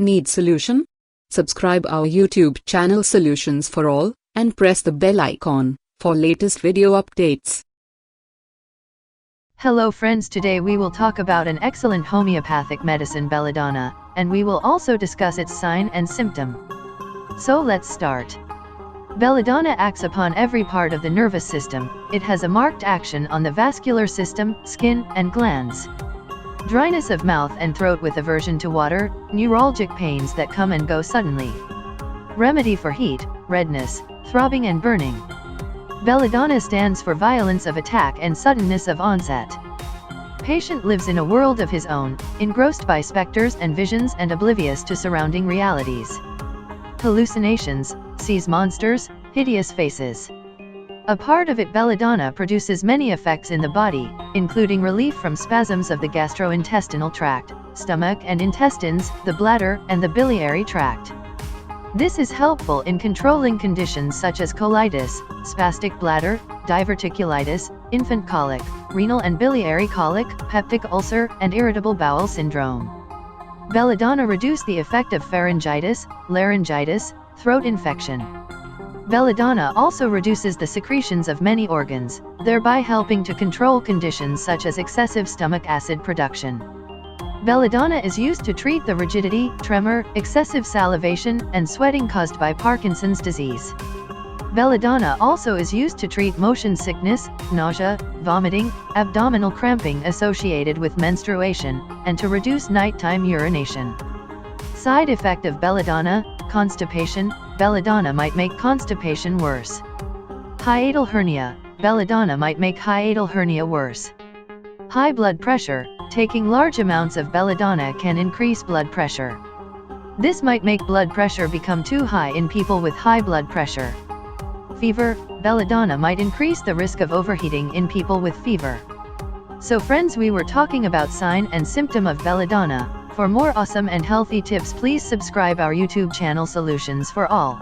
Need solution? Subscribe our YouTube channel Solutions for All and press the bell icon for latest video updates. Hello friends, today we will talk about an excellent homeopathic medicine belladona, and we will also discuss its sign and symptom. So let's start. Belladona acts upon every part of the nervous system. It has a marked action on the vascular system, skin, and glands. Dryness of mouth and throat with aversion to water, neuralgic pains that come and go suddenly. Remedy for heat, redness, throbbing and burning. Belladona stands for violence of attack and suddenness of onset. Patient lives in a world of his own, engrossed by specters and visions and oblivious to surrounding realities. Hallucinations, sees monsters, hideous faces. A part of it, belladona produces many effects in the body, including relief from spasms of the gastrointestinal tract, stomach and intestines, the bladder, and the biliary tract. This is helpful in controlling conditions such as colitis, spastic bladder, diverticulitis, infant colic, renal and biliary colic, peptic ulcer, and irritable bowel syndrome. Belladona reduces the effect of pharyngitis, laryngitis, throat infection. Belladona also reduces the secretions of many organs, thereby helping to control conditions such as excessive stomach acid production. Belladona is used to treat the rigidity, tremor, excessive salivation, and sweating caused by Parkinson's disease. Belladona also is used to treat motion sickness, nausea, vomiting, abdominal cramping associated with menstruation, and to reduce nighttime urination. Side effect of belladona, constipation. Belladona might make constipation worse. Hiatal hernia. Belladona might make hiatal hernia worse. High blood pressure. Taking large amounts of belladona can increase blood pressure. This might make blood pressure become too high in people with high blood pressure. Fever. Belladona might increase the risk of overheating in people with fever. So friends, we were talking about sign and symptom of belladona. For more awesome and healthy tips, please subscribe our YouTube channel Solutions for All.